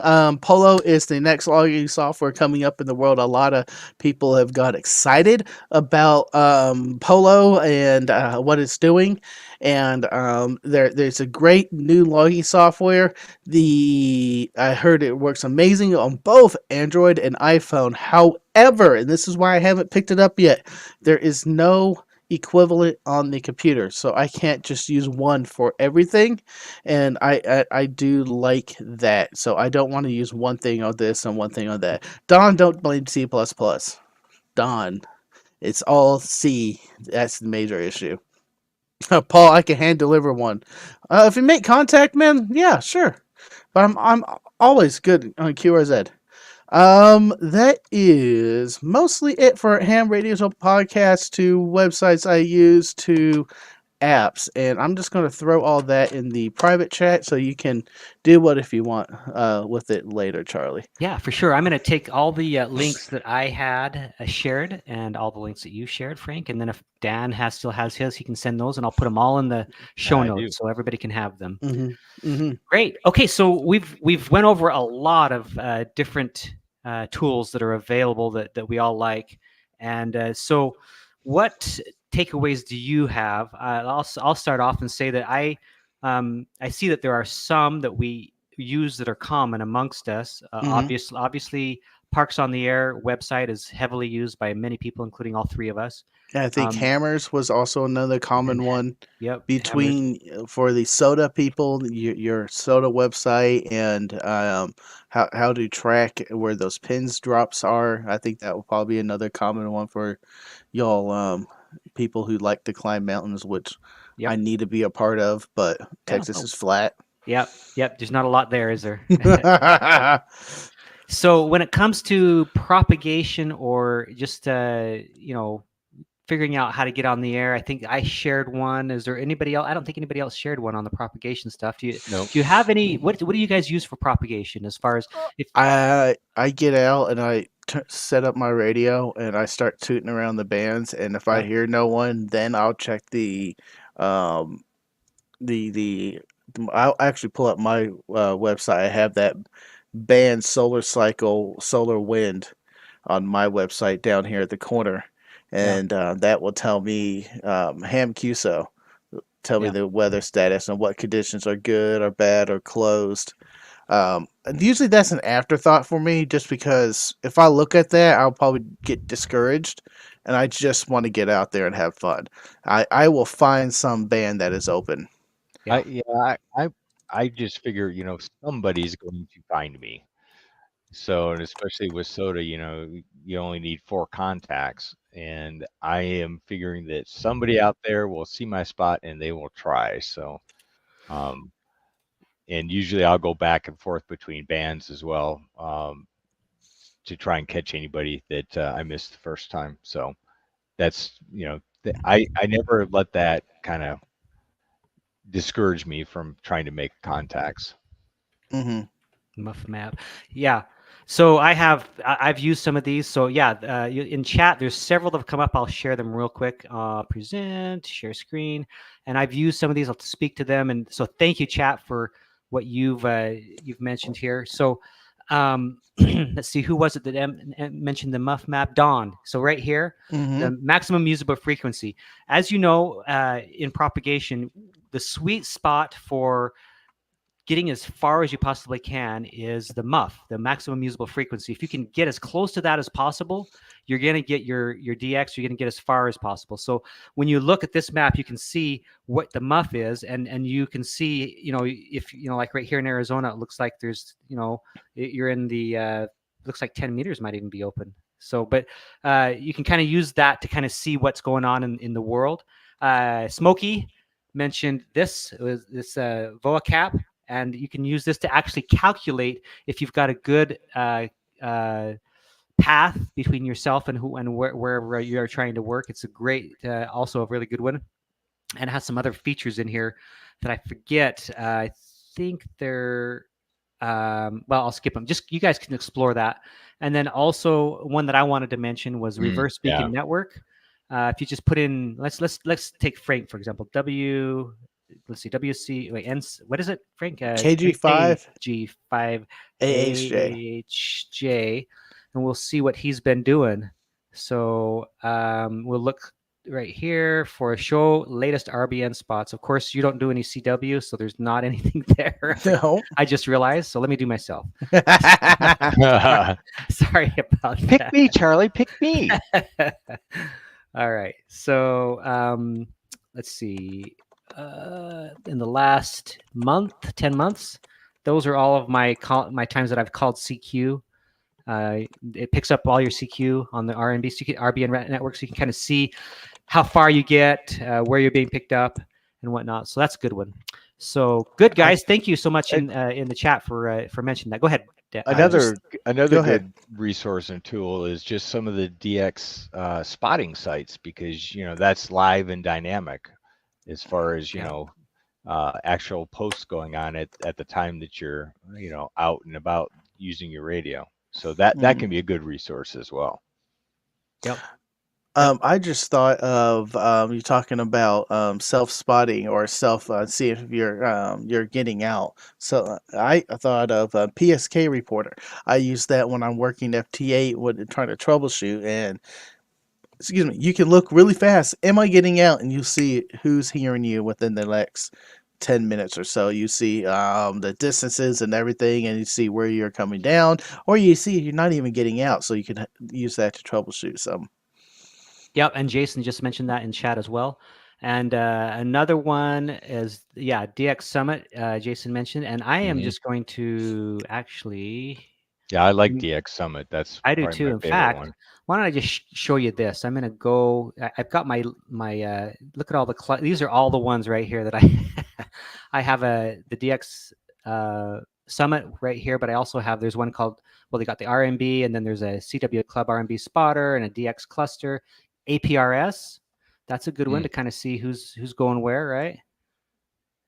Polo is the next logging software coming up in the world. A lot of people have got excited about Polo and what it's doing. And there's a great new logging software. I heard it works amazing on both Android and iPhone. However, and this is why I haven't picked it up yet, there is no equivalent on the computer, so I can't just use one for everything, and I do like that. So I don't want to use one thing on this and one thing on that. Don, don't blame C++. Don, it's all C. That's the major issue. Paul, I can hand deliver one. If you make contact, man, yeah, sure. But I'm always good on QRZ. That is mostly it for ham radios on podcasts to websites I use to apps, and I'm just going to throw all that in the private chat so you can do what if you want with it later, Charlie. Yeah, for sure. I'm going to take all the links that I had shared and all the links that you shared, Frank. And then if Dan still has his, he can send those, and I'll put them all in the show I do. notes so everybody can have them. Mm-hmm. Mm-hmm. Great. Okay, so we've went over a lot of different tools that are available that we all like, and so what takeaways do you have? I'll start off and say that I see that there are some that we use that are common amongst us. Mm-hmm. Obviously, Parks on the Air website is heavily used by many people, including all three of us. I think Um, hammers was also another and common one yep, hammers. between for the soda people, your soda website, and how to track where those pins drops are. I think that will probably be another common one for y'all people who like to climb mountains, which I Yep. need to be a part of, but Yeah. Texas Oh, is flat. yep. There's not a lot there, is there? So when it comes to propagation or just figuring out how to get on the air, I think I shared one. Is there anybody else? I don't think anybody else shared one on the propagation stuff. Do you Nope. do you have any? What do you guys use for propagation as far as if? I get out and I set up my radio and I start tooting around the bands, and if I Yeah, hear no one, then I'll check um the I'll actually pull up my website. I have that band Solar Cycle Solar Wind on my website down here at the corner, yeah, and that will tell me ham QSO, tell me yeah. the weather status and what conditions are good or bad or closed. And usually that's an afterthought for me, just because if I look at that, I'll probably get discouraged, and I just want to get out there and have fun. I will find some band that is open. I Yeah. yeah, I just figure, somebody's going to find me. So, and especially with soda, you only need four contacts, and I am figuring that somebody out there will see my spot and they will try. So, um, and usually I'll go back and forth between bands as well, to try and catch anybody that I missed the first time. So that's, I never let that kind of discourage me from trying to make contacts. Hmm. Muff map. Yeah. So I've used some of these. So yeah, in chat there's several that have come up. I'll share them real quick. Present, share screen, and I've used some of these. I'll speak to them. And so thank you, chat, for what you've mentioned here. So let's see, who was it that mentioned the muff map? Dawn. So right here, Hmm. the maximum usable frequency. As you know, in propagation, the sweet spot for getting as far as you possibly can is the muff, the maximum usable frequency. If you can get as close to that as possible, you're going to get your DX. You're going to get as far as possible. So when you look at this map, you can see what the muff is, and you can see, if like right here in Arizona, it looks like there's, you're in the looks like 10 meters might even be open. So, but you can kind of use that to kind of see what's going on in the world. Smokey mentioned this VOA cap, and you can use this to actually calculate if you've got a good path between yourself and wherever you're trying to work. It's a great, also a really good one, and it has some other features in here that I forget. I think they're well, I'll skip them. Just you guys can explore that. And then also one that I wanted to mention was Reverse Yeah. Beacon Network. If you just put in, let's take Frank for example. Let's see, WC. Wait, what is it, Frank? KG5 AG5 AHJ. AHJ, and we'll see what he's been doing. So we'll look right here for show latest RBN spots. Of course, you don't do any CW, so there's not anything there. No. I just realized. So let me do myself. Pick Sorry about that. me, Charlie. Pick me. All right. So let's see. In the last month, 10 months, those are all of my times that I've called CQ. It picks up all your CQ on the RBN network, so you can kind of see how far you get, where you're being picked up, and whatnot. So that's a good one. So good, guys. Thank you so much in the chat for mentioning that. Go ahead. Another Go ahead. good resource and tool is just some of the DX spotting sites, because that's live and dynamic as far as actual posts going on at the time that you're out and about using your radio. So that can be a good resource as well. Yep. I just thought of you talking about self-spotting or see if you're getting out. So I thought of PSK Reporter. I use that when I'm working FT8 when trying to troubleshoot, and excuse me, you can look really fast. Am I getting out? And you see who's hearing you within the next 10 minutes or so. You see the distances and everything, and you see where you're coming down, or you see you're not even getting out, so you can use that to troubleshoot some. Yep, and Jason just mentioned that in chat as well. And another one is DX Summit. Jason mentioned, and I am just going to actually. Yeah, I like DX Summit. That's I do probably too. my In favorite fact, one. why don't I just show you this? I'm gonna go. I've got my look at all the these are all the ones right here that I I have the DX Summit right here, but I also have there's one called they got the RMB, and then there's a CW Club RMB spotter and a DX cluster. APRS, that's a good one to kind of see who's going where, right?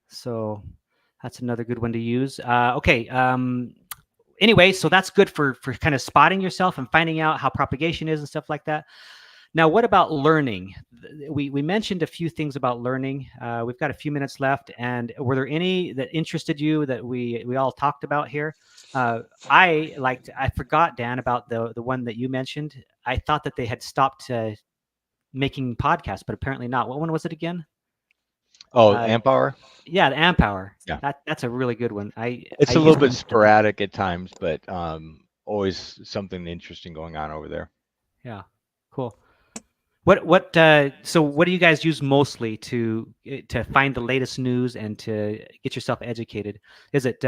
So that's another good one to use. Okay. Anyway, so that's good for kind of spotting yourself and finding out how propagation is and stuff like that. Now, what about learning? We mentioned a few things about learning. We've got a few minutes left, and were there any that interested you that we all talked about here? I forgot, Dan, about the one that you mentioned. I thought that they had stopped making podcasts, but apparently not. What one was it again? Oh, amp hour. Yeah, the amp hour. Yeah, that's a really good one. It's a little bit sporadic at times, but always something interesting going on over there. Yeah, cool. So what do you guys use mostly to find the latest news and to get yourself educated? Is it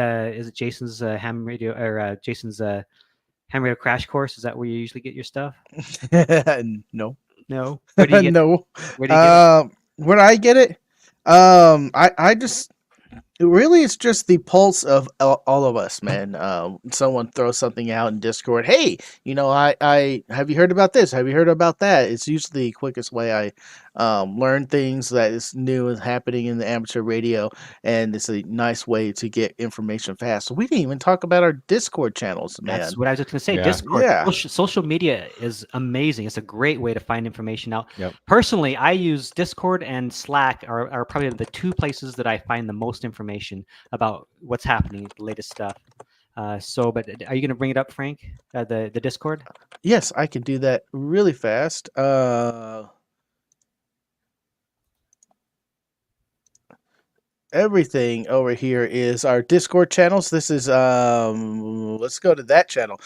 Jason's ham radio or Jason's ham radio crash course? Is that where you usually get your stuff? No. No. Where do you get no. Where do you get it? Where I get it? I just really it's just the pulse of all of us, man. Someone throws something out in Discord. Hey, I have you heard about this? Have you heard about that? It's usually the quickest way I learn things that is new and happening in the amateur radio, and it's a nice way to get information fast. So we didn't even talk about our Discord channels, man. That's what I was just going to say. Yeah. Discord, Yeah. social media is amazing. It's a great way to find information out. Yep. Personally, I use Discord and Slack are probably the two places that I find the most information about what's happening, the latest stuff. But are you going to bring it up, Frank? The Discord? Yes, I can do that really fast. Everything over here is our Discord channels. This is let's go to that channel.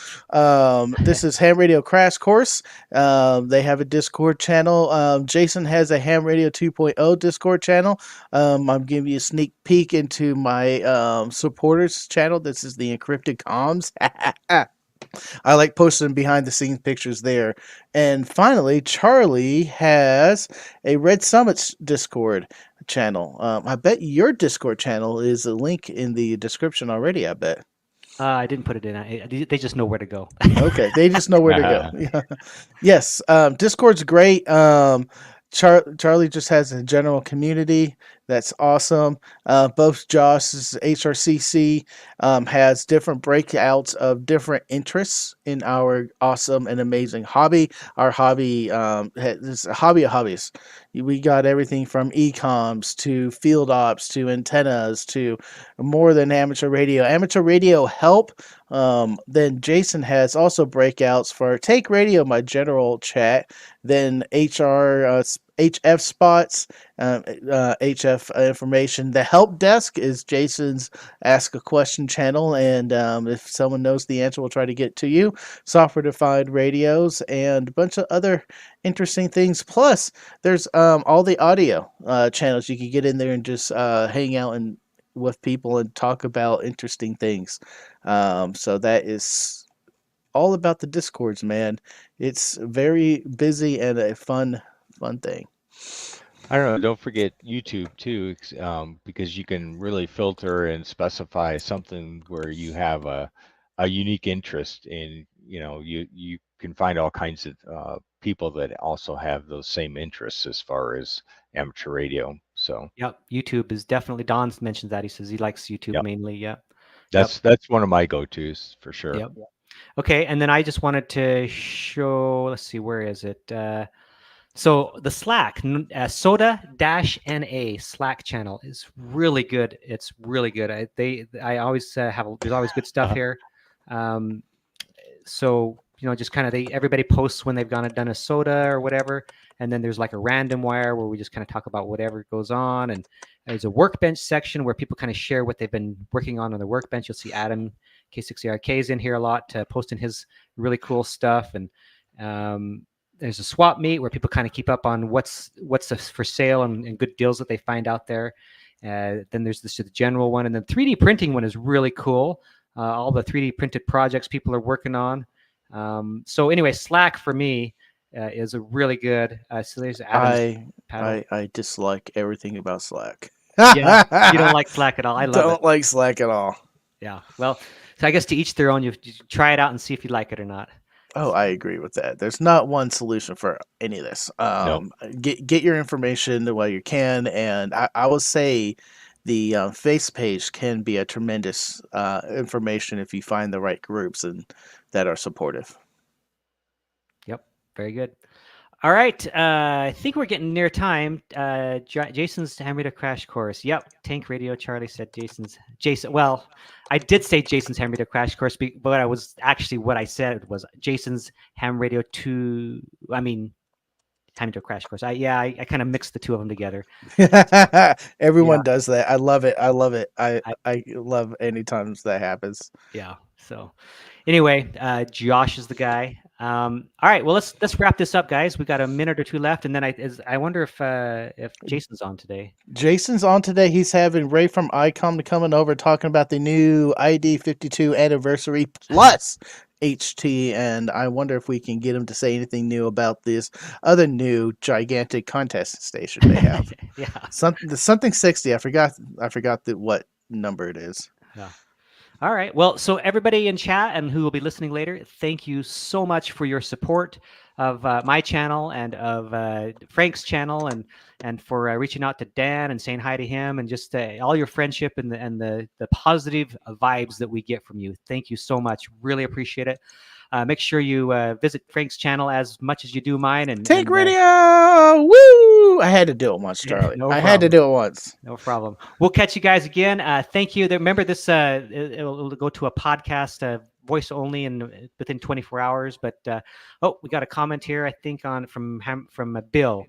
This is Ham Radio Crash Course. They have a Discord channel. Jason has a Ham Radio 2.0 Discord channel. I'm giving you a sneak peek into my supporters channel. This is the Encrypted Comms. I like posting behind the scenes pictures there. And finally, Charlie has a Red Summits Discord channel. I bet your Discord channel is a link in the description already, I bet. I didn't put it in. They just know where to go. Okay, they just know where to go. Yeah. Yes, Discord's great. Charlie just has a general community that's awesome. Both Josh's HRCC has different breakouts of different interests in our awesome and amazing hobby. Our hobby is a hobby of hobbies. We got everything from ecoms to field ops to antennas to more than amateur radio. Amateur radio help. Then Jason has also breakouts for Take Radio, my general chat, then HF spots, HF information. The help desk is Jason's Ask a Question channel, and if someone knows the answer, we'll try to get to you. Software defined radios and a bunch of other interesting things. Plus, there's all the audio channels you can get in there and just hang out and with people and talk about interesting things. So that is all about the Discords, man. It's very busy and a fun thing. I don't know. Don't forget YouTube too, because you can really filter and specify something where you have a unique interest in. You can find all kinds of people that also have those same interests as far as amateur radio. So Yep, YouTube is definitely. Don mentions that. He says he likes YouTube yep, mainly. Yep. Yep. that's one of my go-tos for sure. Yep. Okay, and then I just wanted to show. Let's see, where is it? So the Slack, soda-na Slack channel is really good. It's really good. I always there's always good stuff here. So just kind of everybody posts when they've gone and done a soda or whatever, and then there's like a random wire where we just kind of talk about whatever goes on, and there's a workbench section where people kind of share what they've been working on the workbench. You'll see Adam K60RK is in here a lot, posting his really cool stuff, and there's a swap meet where people kind of keep up on what's for sale and good deals that they find out there. Then there's the general one, and then 3D printing one is really cool. All the 3D printed projects people are working on. So anyway, Slack for me is a really good. So there's Adam's paddle. I dislike everything about Slack. Yeah, you don't like Slack at all. I love it. Don't like Slack at all. Yeah, well, so I guess to each their own. You try it out and see if you like it or not. Oh, I agree with that. There's not one solution for any of this. Nope. Get your information while you can, and I will say the face page can be a tremendous information if you find the right groups and that are supportive. Yep, very good. All right, I think we're getting near time. Jason's ham radio crash course. Yep, Tank Radio. Charlie said Jason. Well, I did say Jason's ham radio crash course, but I was actually what I said was Jason's ham radio ham radio crash course. I kind of mixed the two of them together. Everyone does that. I love it. I love any times that happens. Yeah. So anyway, Josh is the guy. All right. Well, let's wrap this up, guys. We got a minute or two left, and then I wonder if Jason's on today. Jason's on today. He's having Ray from ICOM coming over talking about the new ID 52 anniversary plus HT, and I wonder if we can get him to say anything new about this other new gigantic contest station they have. Yeah. Something 60. I forgot what number it is. Yeah. All right. Well, so everybody in chat and who will be listening later, thank you so much for your support of my channel and of Frank's channel, and for reaching out to Dan and saying hi to him, and just all your friendship and the positive vibes that we get from you. Thank you so much. Really appreciate it. Make sure you visit Frank's channel as much as you do mine. And Take Radio! Woo! I had to do it once, Charlie. No I had to do it once. No problem. We'll catch you guys again. Thank you. Remember this, it'll go to a podcast, voice only, and within 24 hours. But we got a comment here, I think, from Bill.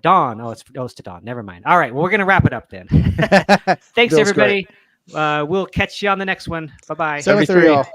Don. It's to Don. Never mind. All right. Well, we're going to wrap it up then. Thanks, Bill's everybody. We'll catch you on the next one. Bye-bye. 7-3 all.